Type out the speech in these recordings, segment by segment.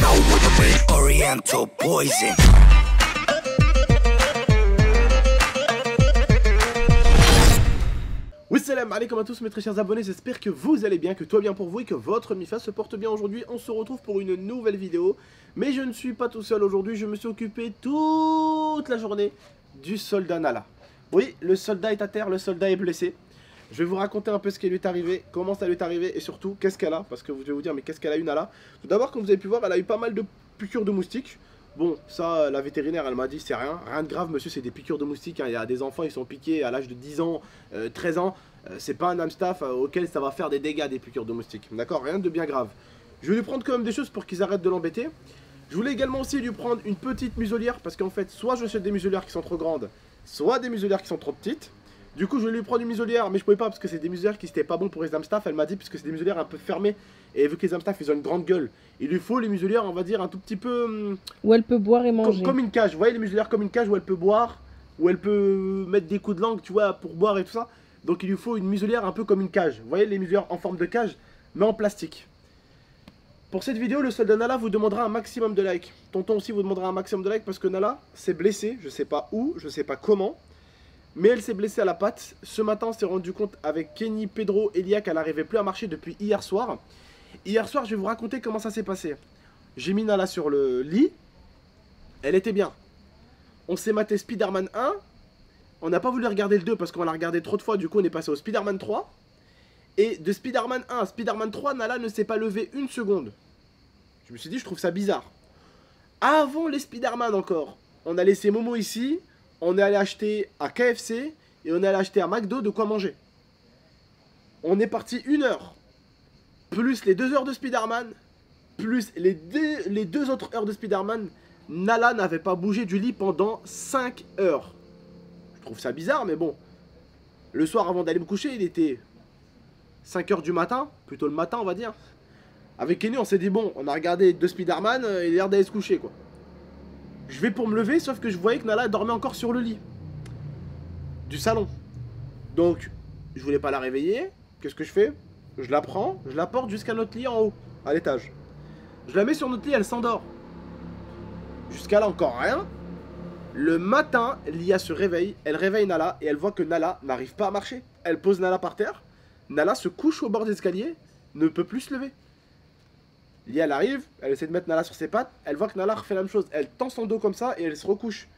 know what I mean. Oriental poison. Oui, salam alaikum à tous mes très chers abonnés, j'espère que vous allez bien, que tout va bien pour vous et que votre MIFA se porte bien aujourd'hui. On se retrouve pour une nouvelle vidéo, mais je ne suis pas tout seul aujourd'hui, je me suis occupé toute la journée du soldat Nala. Oui, le soldat est à terre, le soldat est blessé. Je vais vous raconter un peu ce qui lui est arrivé, comment ça lui est arrivé et surtout qu'est-ce qu'elle a, parce que vous devez vous dire mais qu'est-ce qu'elle a eu Nala. Tout d'abord, comme vous avez pu voir, elle a eu pas mal de piqûres de moustiques. Bon, ça, la vétérinaire, elle m'a dit, c'est rien de grave, monsieur, c'est des piqûres de moustiques, hein. Il y a des enfants, ils sont piqués à l'âge de 10 ans, 13 ans, c'est pas un hamstaff auquel ça va faire des dégâts, des piqûres de moustiques, d'accord, rien de bien grave. Je vais lui prendre quand même des choses pour qu'ils arrêtent de l'embêter. Je voulais également aussi lui prendre une petite muselière, parce qu'en fait, soit je achète des muselières qui sont trop grandes, soit des muselières qui sont trop petites. Du coup, je vais lui prendre une muselière, mais je pouvais pas parce que c'est des muselières qui n'étaient pas bons pour les hamstaffs. Elle m'a dit, puisque c'est des muselières un peu fermées, et vu que les hamstaffs ils ont une grande gueule, il lui faut les muselières, on va dire, un tout petit peu. Où elle peut boire et manger. Comme une cage, vous voyez les muselières comme une cage où elle peut boire, où elle peut mettre des coups de langue, tu vois, pour boire et tout ça. Donc il lui faut une muselière un peu comme une cage. Vous voyez les muselières en forme de cage, mais en plastique. Pour cette vidéo, le soldat Nala vous demandera un maximum de likes. Tonton aussi vous demandera un maximum de likes parce que Nala s'est blessée, je sais pas où, je sais pas comment. Mais elle s'est blessée à la patte. Ce matin, on s'est rendu compte avec Kenny, Pedro, Elia qu'elle n'arrivait plus à marcher depuis hier soir. Hier soir, je vais vous raconter comment ça s'est passé. J'ai mis Nala sur le lit. Elle était bien. On s'est maté Spider-Man 1. On n'a pas voulu regarder le 2 parce qu'on l'a regardé trop de fois. Du coup, on est passé au Spider-Man 3. Et de Spider-Man 1 à Spider-Man 3, Nala ne s'est pas levée une seconde. Je me suis dit, je trouve ça bizarre. Avant les Spider-Man encore, on a laissé Momo ici. On est allé acheter à KFC et on est allé acheter à McDo de quoi manger. On est parti 1 heure, plus les 2 heures de Spider-Man, plus les deux autres heures de Spider-Man. Nala n'avait pas bougé du lit pendant 5 heures. Je trouve ça bizarre, mais bon. Le soir, avant d'aller me coucher, il était 5 heures du matin, plutôt le matin, on va dire. Avec Kenny, on s'est dit, bon, on a regardé 2 Spider-Man, il a l'air d'aller se coucher, quoi. Je vais pour me lever, sauf que je voyais que Nala dormait encore sur le lit du salon. Donc, je voulais pas la réveiller. Qu'est-ce que je fais? Je la prends, je la porte jusqu'à notre lit en haut, à l'étage. Je la mets sur notre lit, elle s'endort. Jusqu'à là, encore rien. Le matin, Lia se réveille, elle réveille Nala et elle voit que Nala n'arrive pas à marcher. Elle pose Nala par terre. Nala se couche au bord des escaliers, ne peut plus se lever. Lia, elle arrive, elle essaie de mettre Nala sur ses pattes, elle voit que Nala refait la même chose, elle tend son dos comme ça et elle se recouche.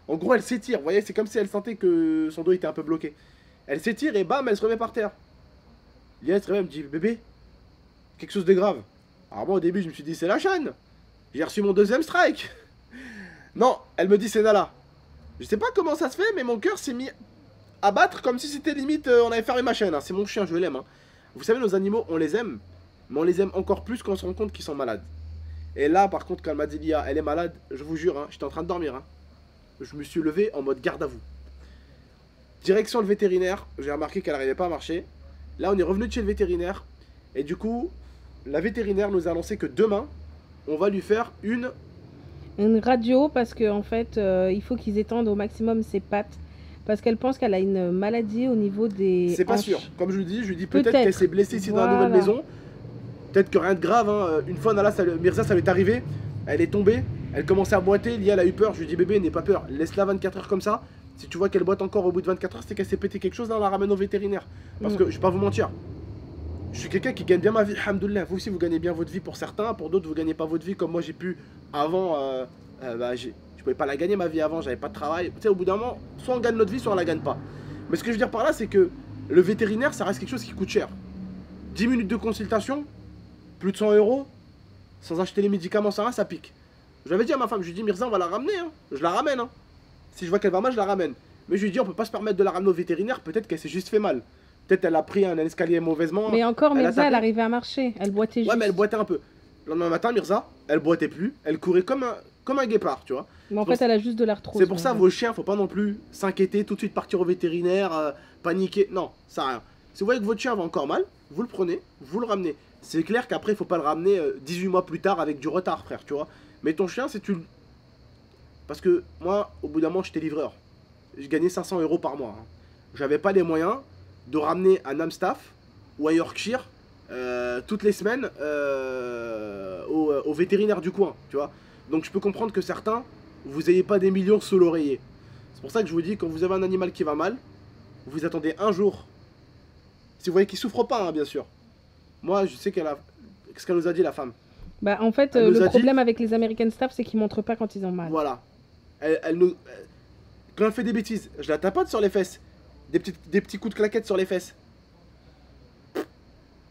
En gros, elle s'étire, vous voyez, c'est comme si elle sentait que son dos était un peu bloqué. Elle s'étire et bam, elle se remet par terre. Lia, elle se réveille, elle me dit, bébé, quelque chose de grave. Alors moi, au début, je me suis dit, c'est la chaîne. J'ai reçu mon 2e strike. Non, elle me dit, c'est Nala. Je sais pas comment ça se fait, mais mon cœur s'est mis à battre comme si c'était limite, on avait fermé ma chaîne. Hein. C'est mon chien, je l'aime. Hein. Vous savez, nos animaux, on les aime. Mais on les aime encore plus quand on se rend compte qu'ils sont malades. Et là, par contre, quand elle m'a dit, Lia, elle est malade, je vous jure, hein, j'étais en train de dormir. Hein. Je me suis levé en mode garde à vous. Direction le vétérinaire, j'ai remarqué qu'elle n'arrivait pas à marcher. Là, on est revenu de chez le vétérinaire. Et du coup, la vétérinaire nous a annoncé que demain, on va lui faire une radio parce qu'en fait, il faut qu'ils étendent au maximum ses pattes. Parce qu'elle pense qu'elle a une maladie au niveau des C'est pas hanches. sûr. Comme je lui dis peut-être qu'elle s'est blessée ici dans la nouvelle maison. Peut-être que rien de grave, hein. Une fois Nala, Mirza, ça lui est arrivé. Elle est tombée, elle commençait à boiter, Lia, elle a eu peur. Je lui dis bébé, n'aie pas peur, laisse-la 24 heures comme ça. Si tu vois qu'elle boite encore au bout de 24 heures, c'est qu'elle s'est pété quelque chose, là on la ramène au vétérinaire. Parce que je vais pas vous mentir, je suis quelqu'un qui gagne bien ma vie, alhamdoulilah. Vous aussi vous gagnez bien votre vie pour certains, pour d'autres vous gagnez pas votre vie comme moi j'ai pu avant. Je pouvais pas la gagner ma vie avant, j'avais pas de travail. Tu sais, au bout d'un moment, soit on gagne notre vie, soit on la gagne pas. Mais ce que je veux dire par là, c'est que le vétérinaire, ça reste quelque chose qui coûte cher. 10 minutes de consultation, plus de 100 €, sans acheter les médicaments, ça pique. Je l'avais dit à ma femme, je lui ai dit Mirza, on va la ramener, hein. Je la ramène. Hein. Si je vois qu'elle va mal, je la ramène. Mais je lui ai dit, on peut pas se permettre de la ramener au vétérinaire, peut-être qu'elle s'est juste fait mal. Peut-être elle a pris un escalier mauvaisement. Mais encore, Mirza, elle arrivait à marcher, elle boitait juste. Ouais, mais elle boitait un peu. Le lendemain matin, Mirza, elle boitait plus, elle courait comme un guépard, tu vois. Mais en fait, elle a juste de l'arthrose. C'est pour ça, vos chiens, faut pas non plus s'inquiéter, tout de suite partir au vétérinaire, paniquer. Non, ça rien. Si vous voyez que votre chien va encore mal, vous le prenez, vous le ramenez. C'est clair qu'après, il faut pas le ramener 18 mois plus tard avec du retard, frère, tu vois. Mais ton chien, c'est tu. Parce que moi, au bout d'un moment, j'étais livreur. Je gagnais 500 € par mois. Hein. J'avais pas les moyens de ramener un Amstaff ou un Yorkshire toutes les semaines au vétérinaire du coin, tu vois. Donc je peux comprendre que certains, vous n'ayez pas des millions sous l'oreiller. C'est pour ça que je vous dis, quand vous avez un animal qui va mal, vous attendez un jour. Si vous voyez qu'il souffre pas, hein, bien sûr. Moi, je sais qu'elle a... ce qu'elle nous a dit, la femme. Bah, en fait, Elle nous le a dit- problème avec les American Staff, c'est qu'ils montrent pas quand ils ont mal. Voilà. Quand elle fait des bêtises, je la tapote sur les fesses. Des petits coups de claquette sur les fesses.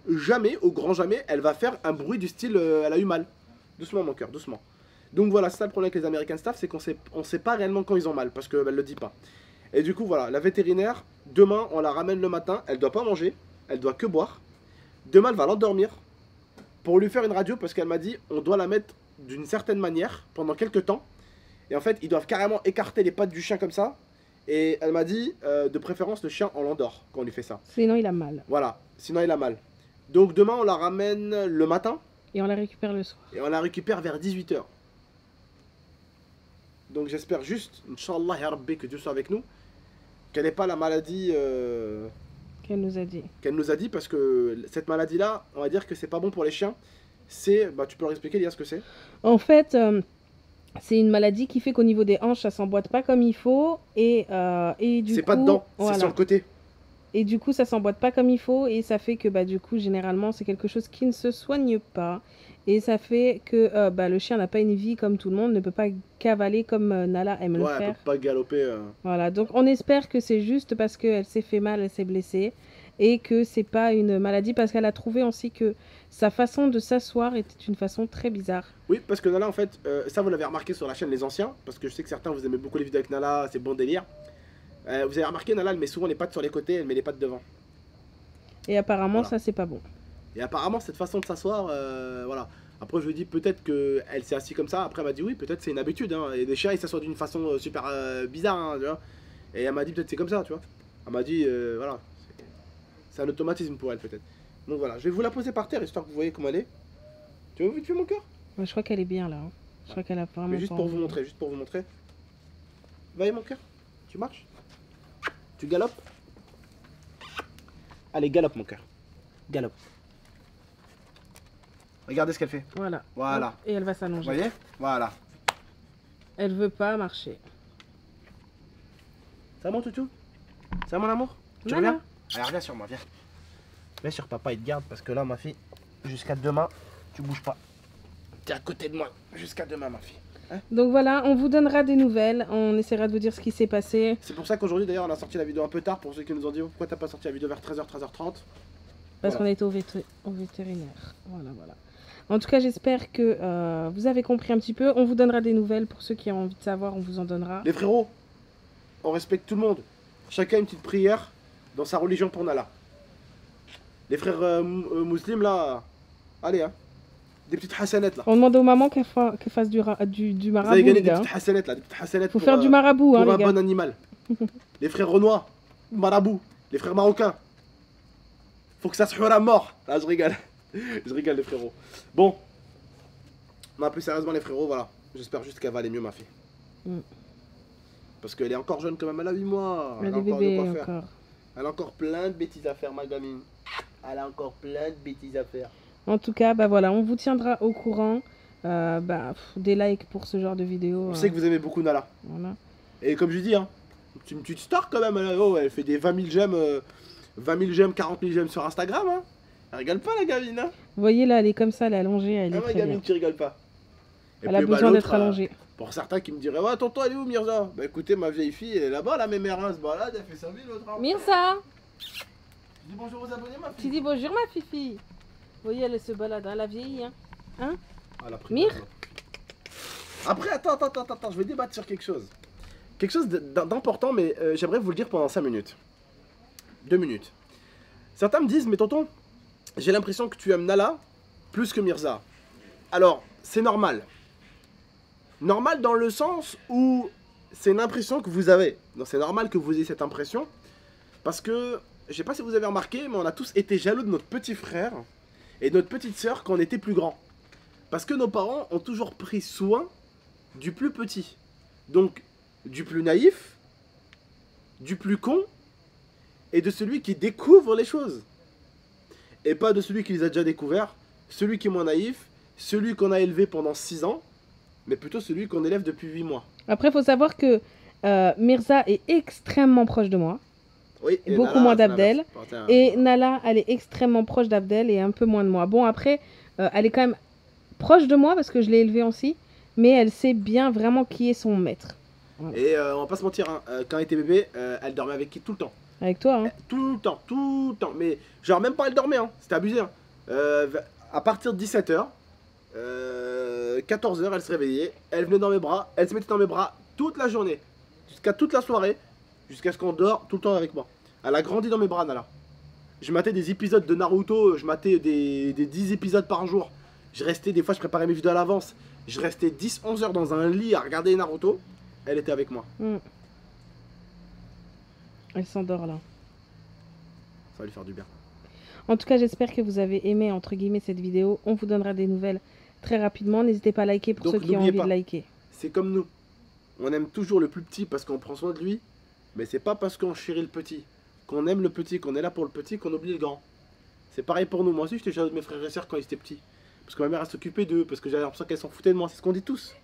Jamais, au grand jamais, elle va faire un bruit du style elle a eu mal. Doucement, mon cœur, doucement. Donc voilà, c'est ça le problème avec les American Staff, c'est on sait pas réellement quand ils ont mal, parce qu'elle le dit pas. Et du coup, voilà, la vétérinaire, demain, on la ramène le matin, elle doit pas manger, elle doit que boire. Demain, elle va l'endormir pour lui faire une radio, parce qu'elle m'a dit, on doit la mettre d'une certaine manière pendant quelques temps. Et en fait, ils doivent carrément écarter les pattes du chien comme ça. Et elle m'a dit, de préférence, le chien, on l'endort quand on lui fait ça. Sinon, il a mal. Voilà, sinon il a mal. Donc demain, on la ramène le matin Et on la récupère le soir. et on la récupère vers 18 h. Donc j'espère juste, Inch'Allah, ya Rabbi, que Dieu soit avec nous, qu'elle n'ait pas la maladie Qu'elle nous a dit. qu'elle nous a dit, parce que cette maladie-là, on va dire que c'est pas bon pour les chiens. C'est, bah tu peux leur expliquer, Lia, ce que c'est? En fait, c'est une maladie qui fait qu'au niveau des hanches, ça s'emboîte pas comme il faut. Et du coup... C'est pas dedans, c'est voilà. sur le côté. Et du coup, ça s'emboîte pas comme il faut. Et ça fait que, bah, du coup, généralement, c'est quelque chose qui ne se soigne pas. Et ça fait que bah, le chien n'a pas une vie comme tout le monde, ne peut pas cavaler comme Nala aime le Ouais, elle faire. peut pas galoper. Voilà, donc on espère que c'est juste parce qu'elle s'est fait mal, elle s'est blessée. Et que c'est pas une maladie, parce qu'elle a trouvé aussi que sa façon de s'asseoir était une façon très bizarre. Oui, parce que Nala, en fait, ça vous l'avez remarqué sur la chaîne Les Anciens, parce que je sais que certains vous aimez beaucoup les vidéos avec Nala, c'est bon délire. Vous avez remarqué, Nala, elle met souvent les pattes sur les côtés, elle met les pattes devant. Et apparemment, Voilà. ça, c'est pas bon. Et apparemment, cette façon de s'asseoir, voilà. Après, je lui dis peut-être qu'elle s'est assise comme ça. Après, elle m'a dit oui, peut-être c'est une habitude. Hein. Et des chiens, ils s'assoient d'une façon super bizarre, hein, tu vois. Et elle m'a dit peut-être c'est comme ça, tu vois. Elle m'a dit, voilà, c'est un automatisme pour elle, peut-être. Donc voilà, je vais vous la poser par terre, histoire que vous voyez comment elle est. Tu vois vite fait mon cœur? Moi, je crois qu'elle est bien là. Hein. Je crois qu'elle a vraiment. Mais juste pas pour vous envie. montrer, juste pour vous montrer. Voyez mon cœur? Tu marches? Tu galopes? Allez, galope mon cœur. Galope. Regardez ce qu'elle fait. Voilà. Voilà. Hop, et elle va Vous s'allonger. voyez? Voilà. Elle veut pas marcher. Ça va mon toutou? Ça va mon amour? Tu Nala. reviens? Allez, reviens sur moi, viens. Viens sur papa, il te garde parce que là, ma fille, jusqu'à demain, tu bouges pas. T'es à côté de moi jusqu'à demain, ma fille. Donc voilà, on vous donnera des nouvelles. On essaiera de vous dire ce qui s'est passé. C'est pour ça qu'aujourd'hui, d'ailleurs, on a sorti la vidéo un peu tard pour ceux qui nous ont dit pourquoi t'as pas sorti la vidéo vers 13 h, 13 h 30. Parce Voilà. qu'on était au vétérinaire. Voilà, voilà. En tout cas, j'espère que vous avez compris un petit peu. On vous donnera des nouvelles. Pour ceux qui ont envie de savoir, on vous en donnera. Les frérots, on respecte tout le monde. Chacun une petite prière dans sa religion pour Nala. Les frères musulmans, là, allez, hein. Des petites hassanettes, là. On demande aux mamans qu'elles fassent du Vous avez marabout, gagné les des gars. petites hassanettes, là. Des petites hassanettes Faut pour, faire du marabout, pour hein, les un gars. bon animal. Les frères renois, marabout. Les frères marocains. Faut que ça se hura à mort. Là, je rigole. Je rigole, les frérots. Bon. Non, plus sérieusement, les frérots, voilà. J'espère juste qu'elle va aller mieux, ma fille. Mm. Parce qu'elle est encore jeune quand même, elle a 8 mois. Elle a est encore de bébé quoi faire. encore. Elle a encore plein de bêtises à faire, ma gamine. Elle a encore plein de bêtises à faire. En tout cas, bah voilà, on vous tiendra au courant. Des likes pour ce genre de vidéo. On sait que vous aimez beaucoup Nala. Voilà. Et comme je dis, hein, c'est une petite star quand même. Elle fait des 20 000 j'aime, 20 000 j'aime, 40 000 j'aime sur Instagram. Hein. Elle rigole pas, la gamine. Hein. Vous voyez là, elle est comme ça, elle est allongée, elle est Ah, ma très bien. gamine qui rigole pas. Et Elle a puis, bah, besoin l'autre, d'être allongée. Pour certains qui me diraient, ouais, tonton, elle est où, Mirza? Bah écoutez, ma vieille fille, elle est là-bas, la mémère, elle se balade, elle fait sa vie, l'autre. Hein. Mirza, Dis bonjour aux abonnés, ma tu fille. dis bonjour ma fifi. Vous voyez, elle se balade, hein, la vieille. Hein. Ah, la prise Mir. de- Après, attends, je vais débattre sur quelque chose. Quelque chose d'important, mais j'aimerais vous le dire pendant 5 minutes. 2 minutes. Certains me disent, mais tonton, j'ai l'impression que tu aimes Nala plus que Mirza. Alors, c'est normal. Normal dans le sens où c'est une impression que vous avez. Donc c'est normal que vous ayez cette impression. Parce que, je sais pas si vous avez remarqué, mais on a tous été jaloux de notre petit frère et de notre petite sœur quand on était plus grand. Parce que nos parents ont toujours pris soin du plus petit. Donc, du plus naïf, du plus con, et de celui qui découvre les choses. et pas de celui qui les a déjà découverts, celui qui est moins naïf, celui qu'on a élevé pendant 6 ans, mais plutôt celui qu'on élève depuis 8 mois. Après, il faut savoir que Mirza est extrêmement proche de moi. Oui, et Beaucoup Nala, moins c'est d'Abdel. l'inverse. Et Nala, elle est extrêmement proche d'Abdel et un peu moins de moi. Bon, après, elle est quand même proche de moi parce que je l'ai élevée aussi, mais elle sait bien vraiment qui est son maître. Et on va pas se mentir, hein, quand elle était bébé, elle dormait avec qui tout le temps. Avec toi, hein. Tout le temps. Mais genre même pas elle dormait, hein. C'était abusé. Hein. À partir de 17h, 14h, elle se réveillait, elle venait dans mes bras, elle se mettait dans mes bras toute la journée, jusqu'à toute la soirée, jusqu'à ce qu'on dort tout le temps avec moi. Elle a grandi dans mes bras, Nala. Je matais des épisodes de Naruto, je matais des 10 épisodes par jour. Je restais, des fois je préparais mes vidéos à l'avance, je restais 10-11 heures dans un lit à regarder Naruto, elle était avec moi. Elle s'endort là. Ça va lui faire du bien. En tout cas, j'espère que vous avez aimé, entre guillemets, cette vidéo. On vous donnera des nouvelles très rapidement. N'hésitez pas à liker pour Donc, ceux qui ont n'oubliez envie pas. de liker. C'est comme nous. On aime toujours le plus petit parce qu'on prend soin de lui, mais c'est pas parce qu'on chérit le petit, qu'on aime le petit, qu'on est là pour le petit, qu'on oublie le grand. C'est pareil pour nous. Moi aussi, j'étais jaloux de mes frères et sœurs quand ils étaient petits. Parce que ma mère, elle s'occupait d'eux, parce que j'avais l'impression qu'elle s'en foutait de moi. C'est ce qu'on dit tous.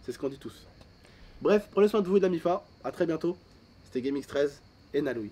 C'est ce qu'on dit tous. Bref, prenez soin de vous et de la MIFA. A très bientôt. C'était GameX13 et Naloui.